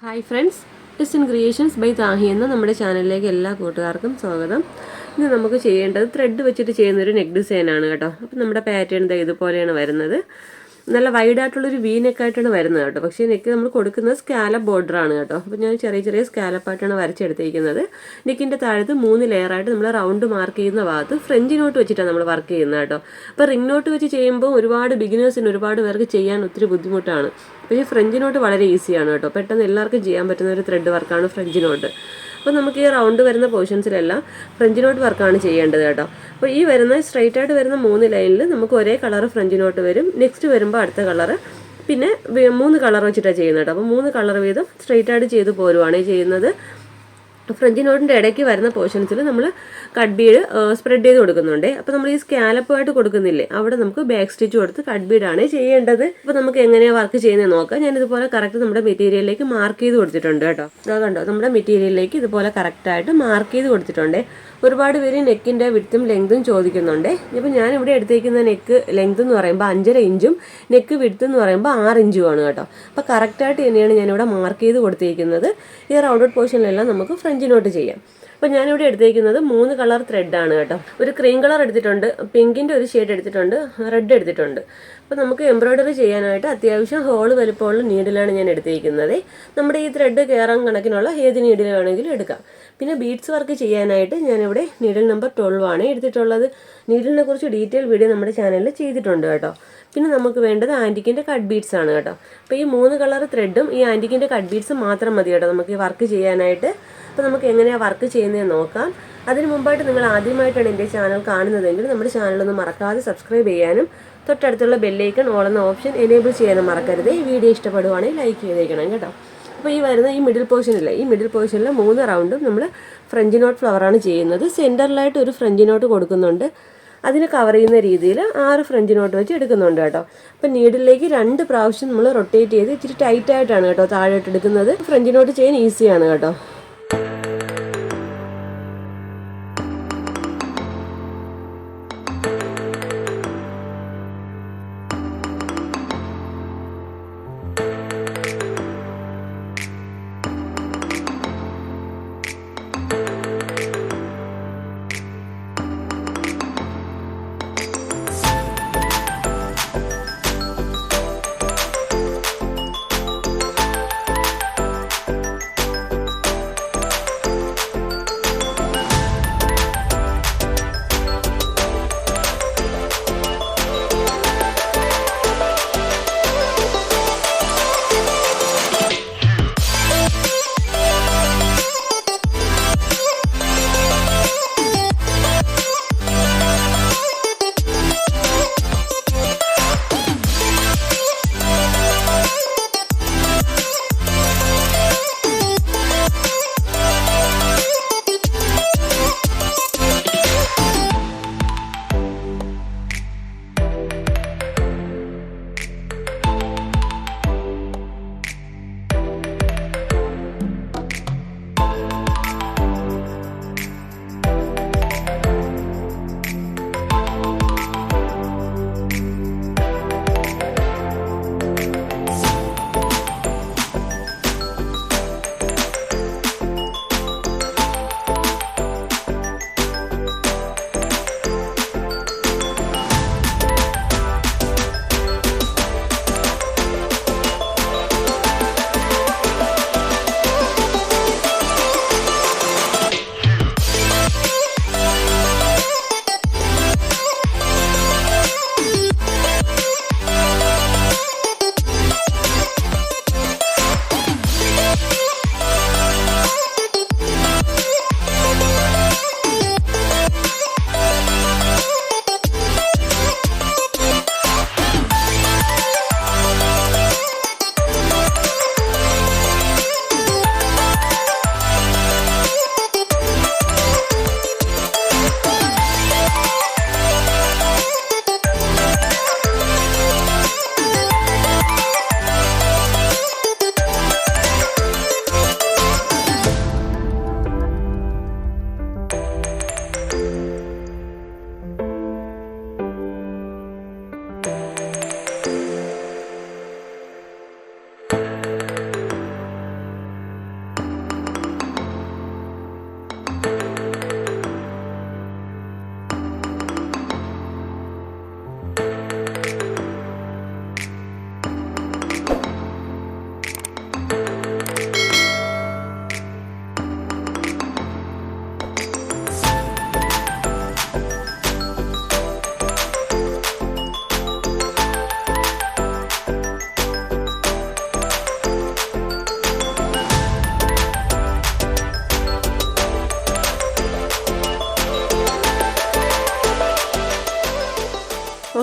Hi friends, ഡിസ്റ്റൻ creations by Tahi എന്ന നമ്മുടെ ചാനലിലേക്ക് എല്ലാ കൂട്ടുകാർക്കും സ്വാഗതം. ഇന്ന് നമുക്ക് ചെയ്യേണ്ടത് ത്രെഡ് വെച്ചിട്ട് ചെയ്യുന്നൊരു നെക്ക് ഡിസൈനാണ് കേട്ടോ. അപ്പം നമ്മുടെ പാറ്റേൺ ഇതുപോലെയാണ് വരുന്നത്. നല്ല വൈഡായിട്ടുള്ളൊരു വി നെക്കായിട്ടാണ് വരുന്നത് കേട്ടോ. പക്ഷേ നെക്ക് നമ്മൾ കൊടുക്കുന്നത് സ്കാലപ്പ് ബോർഡറാണ് കേട്ടോ. അപ്പോൾ ഞാൻ ചെറിയ ചെറിയ സ്കാലപ്പായിട്ടാണ് വരച്ചെടുത്തിരിക്കുന്നത്. നെക്കിൻ്റെ താഴത്ത് 3 ലെയറായിട്ട് നമ്മൾ റൗണ്ട് മാർക്ക് ചെയ്യുന്ന ഭാഗത്ത് ഫ്രഞ്ച് നോട്ട് വെച്ചിട്ടാണ് നമ്മൾ വർക്ക് ചെയ്യുന്നത് കേട്ടോ. അപ്പോൾ റിംഗ് നോട്ട് വെച്ച് ചെയ്യുമ്പോൾ ഒരുപാട് ബിഗിനേഴ്സിന് ഒരുപാട് പേർക്ക് ചെയ്യാൻ ഒത്തിരി ബുദ്ധിമുട്ടാണ്. പക്ഷേ ഫ്രഞ്ച് നോട്ട് വളരെ ഈസിയാണ് കേട്ടോ. പെട്ടെന്ന് എല്ലാവർക്കും ചെയ്യാൻ പറ്റുന്ന ഒരു ത്രെഡ് വർക്കാണ് ഫ്രഞ്ച് നോട്ട്. അപ്പോൾ നമുക്ക് ഈ റൗണ്ട് വരുന്ന പോർഷൻസിലെല്ലാം ഫ്രഞ്ച് നോട്ട് വർക്കാണ് ചെയ്യേണ്ടത് കേട്ടോ. അപ്പോൾ ഈ വരുന്ന സ്ട്രൈറ്റ് ആയിട്ട് വരുന്ന 3 ലൈനിൽ നമുക്ക് ഒരേ കളർ ഫ്രഞ്ച് നോട്ട് വരും. നെക്സ്റ്റ് വരുമ്പോൾ അടുത്ത കളറ്, പിന്നെ 3 കളർ വെച്ചിട്ടാണ് ചെയ്യുന്നത് കേട്ടോ. അപ്പോൾ 3 കളർ വീതം സ്ട്രൈറ്റ് ആയിട്ട് ചെയ്ത് പോരുവാണ് ചെയ്യുന്നത്. ഫ്രഞ്ച് നോട്ടിൻ്റെ ഇടയ്ക്ക് വരുന്ന പോർഷൻസിൽ നമ്മൾ കട്ട് ബീഡ് സ്പ്രെഡ് ചെയ്ത് കൊടുക്കുന്നുണ്ട്. അപ്പോൾ നമ്മൾ ഈ സ്കാലപ്പായിട്ട് കൊടുക്കുന്നില്ലേ, അവിടെ നമുക്ക് ബാക്ക് സ്റ്റിച്ച് കൊടുത്ത് കട്ട് ബീഡാണ് ചെയ്യേണ്ടത്. അപ്പോൾ നമുക്ക് എങ്ങനെയാണ് വർക്ക് ചെയ്യുന്നത് നോക്കാം. ഞാനിതുപോലെ കറക്റ്റ് നമ്മുടെ മെറ്റീരിയലിലേക്ക് മാർക്ക് ചെയ്ത് കൊടുത്തിട്ടുണ്ട് കേട്ടോ. അത് കണ്ടോ, നമ്മുടെ മെറ്റീരിയലിലേക്ക് ഇതുപോലെ കറക്റ്റായിട്ട് മാർക്ക് ചെയ്ത് കൊടുത്തിട്ടുണ്ട്. ഒരുപാട് പേര് നെക്കിൻ്റെ വിഡ്ത്തും ലെങ്തും ചോദിക്കുന്നുണ്ട്. ഇപ്പോൾ ഞാനിവിടെ എടുത്തേക്കുന്ന നെക്ക് ലെങ്ത് എന്ന് പറയുമ്പോൾ 5.5 ഇഞ്ചും നെക്ക് വിഡ്ത്ത് എന്ന് പറയുമ്പോൾ 6 ഇഞ്ചുമാണ് കേട്ടോ. അപ്പോൾ കറക്റ്റായിട്ട് തന്നെയാണ് ഞാനിവിടെ മാർക്ക് ചെയ്ത് കൊടുത്തിരിക്കുന്നത്. ഈ റൗണ്ടഡ് പോർഷനിലെല്ലാം നമുക്ക് ഫ്രഞ്ച് നോട്ട് ചെയ്യാം. അപ്പോൾ ഞാനിവിടെ എടുത്തിരിക്കുന്നത് 3 കളർ ത്രെഡാണ് കേട്ടോ. ഒരു ക്രീം കളർ എടുത്തിട്ടുണ്ട്, പിങ്കിൻ്റെ ഒരു ഷെയ്ഡ് എടുത്തിട്ടുണ്ട്, റെഡ് എടുത്തിട്ടുണ്ട്. അപ്പോൾ നമുക്ക് എംബ്രോയ്ഡറി ചെയ്യാനായിട്ട് അത്യാവശ്യം ഹോൾ വലുപ്പമുള്ള നീഡിലാണ് ഞാൻ എടുത്തിരിക്കുന്നത്. നമ്മുടെ ഈ ത്രെഡ് കയറാൻ കണക്കിനുള്ള ഏത് നീഡിൽ വേണമെങ്കിലും എടുക്കാം. പിന്നെ ബീഡ്സ് വർക്ക് ചെയ്യാനായിട്ട് ഞാനിവിടെ നീഡിൽ നമ്പർ 12 ആണ് എടുത്തിട്ടുള്ളത്. നീഡിലിനെ കുറിച്ച് ഡീറ്റെയിൽ വീഡിയോ നമ്മുടെ ചാനലിൽ ചെയ്തിട്ടുണ്ട് കേട്ടോ. പിന്നെ നമുക്ക് വേണ്ടത് ആൻറ്റിക്കിൻ്റെ കട്ട് ബീഡ്സ് ആണ് കേട്ടോ. അപ്പോൾ ഈ 3 കളർ ത്രെഡും ഈ ആൻറ്റിക്കിൻ്റെ കട്ട് ബീഡ്സ് മാത്രം മതി കേട്ടോ നമുക്ക് ഈ വർക്ക് ചെയ്യാനായിട്ട്. അപ്പോൾ നമുക്ക് എങ്ങനെയാണ് വർക്ക് ചെയ്യുന്നതെന്ന് നോക്കാം. അതിന് മുമ്പായിട്ട് നിങ്ങൾ ആദ്യമായിട്ടാണ് എൻ്റെ ചാനൽ കാണുന്നതെങ്കിൽ നമ്മുടെ ചാനലൊന്ന് മറക്കാതെ സബ്സ്ക്രൈബ് ചെയ്യാനും തൊട്ടടുത്തുള്ള ബെല്ലൈക്കൺ ഓൾ എന്ന ഓപ്ഷൻ എനേബിൾ ചെയ്യാനും മറക്കരുത്. ഈ വീഡിയോ ഇഷ്ടപ്പെടുവാണെങ്കിൽ ലൈക്ക് ചെയ്തേക്കണം കേട്ടോ. അപ്പോൾ ഈ വരുന്ന ഈ മിഡിൽ പോർഷനിലെ 3 റൗണ്ടും നമ്മൾ ഫ്രഞ്ച് നോട്ട് ഫ്ലവറാണ് ചെയ്യുന്നത്. സെൻറ്ററിലായിട്ട് ഒരു ഫ്രഞ്ച് നോട്ട് കൊടുക്കുന്നുണ്ട്. അതിന് കവർ ചെയ്യുന്ന രീതിയിൽ 6 ഫ്രഞ്ച് നോട്ട് വെച്ച് എടുക്കുന്നുണ്ട് കേട്ടോ. അപ്പം നീഡിലേക്ക് 2 പ്രാവശ്യം നമ്മൾ റൊട്ടേറ്റ് ചെയ്ത് ഇച്ചിരി ടൈറ്റായിട്ടാണ് കേട്ടോ താഴോട്ട് എടുക്കുന്നത്. ഫ്രഞ്ച് നോട്ട് ചെയ്യാൻ ഈസിയാണ് കേട്ടോ.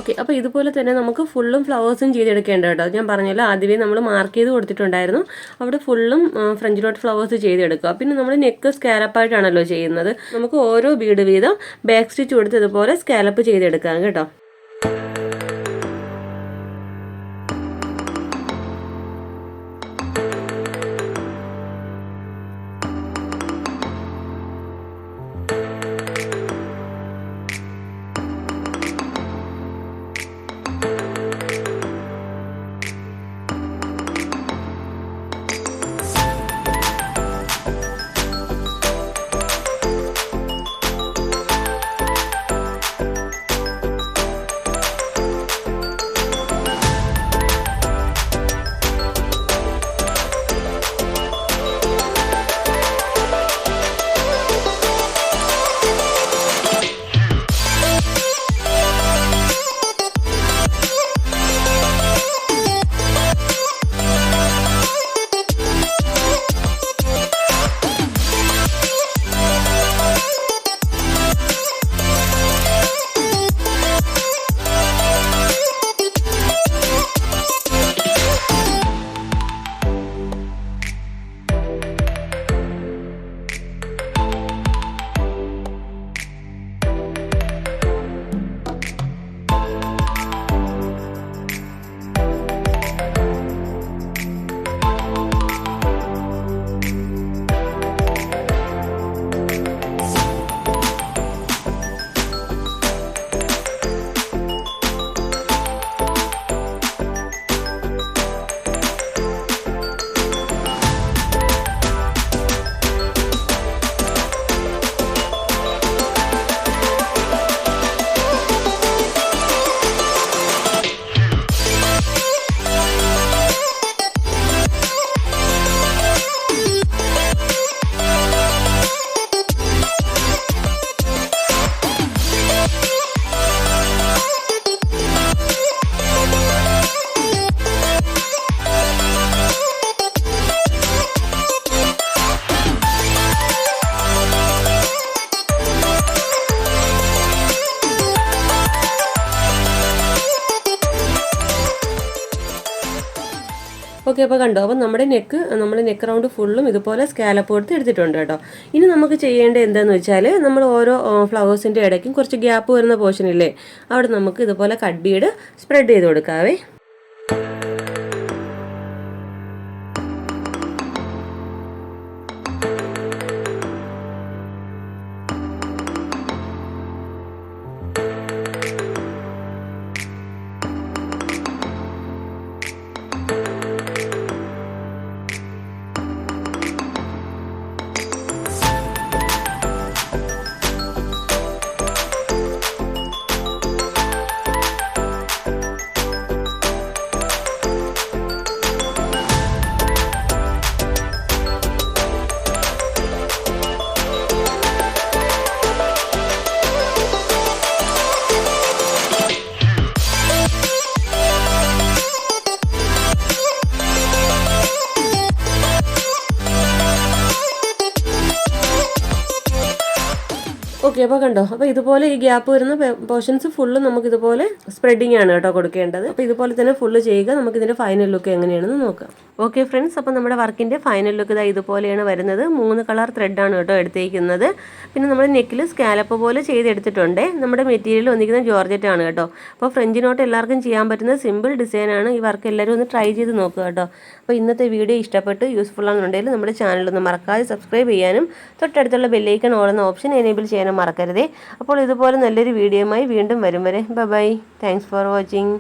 ഓക്കെ, അപ്പോൾ ഇതുപോലെ തന്നെ നമുക്ക് ഫുള്ളും ഫ്ലവേഴ്സും ചെയ്തെടുക്കേണ്ട കേട്ടോ. ഞാൻ പറഞ്ഞല്ലോ ആദ്യമേ നമ്മൾ മാർക്ക് ചെയ്ത് കൊടുത്തിട്ടുണ്ടായിരുന്നു, അവിടെ ഫുള്ളും ഫ്രഞ്ച് നോട്ട് ഫ്ലവേഴ്സ് ചെയ്തെടുക്കുക. പിന്നെ നമ്മൾ നെക്ക് സ്കാലപ്പായിട്ടാണല്ലോ ചെയ്യുന്നത്, നമുക്ക് ഓരോ ബീഡ് വീതം ബാക്ക് സ്റ്റിച്ച് കൊടുത്ത് ഇതുപോലെ സ്കാലപ്പ് ചെയ്തെടുക്കാം കേട്ടോ. ഓക്കെ, അപ്പോൾ കണ്ടോ, അപ്പോൾ നമ്മുടെ നെക്ക് റൗണ്ട് ഫുള്ളും ഇതുപോലെ സ്കാലപ്പ് കൊടുത്ത് എടുത്തിട്ടുണ്ട് കേട്ടോ. ഇനി നമുക്ക് ചെയ്യേണ്ടത് എന്താണെന്ന് വെച്ചാൽ, നമ്മൾ ഓരോ ഫ്ലവേഴ്സിൻ്റെ ഇടയ്ക്കും കുറച്ച് ഗ്യാപ്പ് വരുന്ന പോർഷൻ ഇല്ലേ, അവിടെ നമുക്ക് ഇതുപോലെ കട്ട് ബീഡ് സ്പ്രെഡ് ചെയ്ത് കൊടുക്കാവേ. ഓക്കെ, അപ്പോൾ കണ്ടോ, അപ്പോൾ ഇതുപോലെ ഈ ഗ്യാപ്പ് വരുന്ന പോർഷൻസ് ഫുള്ള് നമുക്കിതുപോലെ സ്പ്രെഡിങ് ആണ് കേട്ടോ കൊടുക്കേണ്ടത്. അപ്പോൾ ഇതുപോലെ തന്നെ ഫുള്ള് ചെയ്യുക. നമുക്കിതിൻ്റെ ഫൈനൽ ലുക്ക് എങ്ങനെയാണെന്ന് നോക്കാം. ഓക്കെ ഫ്രണ്ട്സ്, അപ്പോൾ നമ്മുടെ വർക്കിൻ്റെ ഫൈനൽ ലുക്ക് ഇതുപോലെയാണ് വരുന്നത്. 3 കളർ ത്രെഡാണ് കേട്ടോ എടുത്തേക്കുന്നത്. പിന്നെ നമ്മൾ നെക്കിൽ സ്കാലപ്പ് പോലെ ചെയ്തെടുത്തിട്ടുണ്ട്. നമ്മുടെ മെറ്റീരിയൽ വന്നിരിക്കുന്ന ജോർജറ്റ് ആണ് കേട്ടോ. അപ്പോൾ ഫ്രഞ്ച് നോട്ട് എല്ലാവർക്കും ചെയ്യാൻ പറ്റുന്ന സിമ്പിൾ ഡിസൈനാണ്. ഈ വർക്ക് എല്ലാവരും ഒന്ന് ട്രൈ ചെയ്ത് നോക്കുക കേട്ടോ. അപ്പോൾ ഇന്നത്തെ വീഡിയോ ഇഷ്ടപ്പെട്ട് യൂസ്ഫുൾ ആണെന്നുണ്ടെങ്കിൽ നമ്മുടെ ചാനലൊന്ന് മറക്കാതെ സബ്സ്ക്രൈബ് ചെയ്യാനും തൊട്ടടുത്തുള്ള ബെല്ലൈക്കൺ ഓളുന്ന ഓപ്ഷൻ എനേബിൾ ചെയ്യാനും മറക്കരുതേ. അപ്പോൾ ഇതുപോലെ നല്ലൊരു വീഡിയോയുമായി വീണ്ടും വരും വരെ ബൈ. Thanks for watching.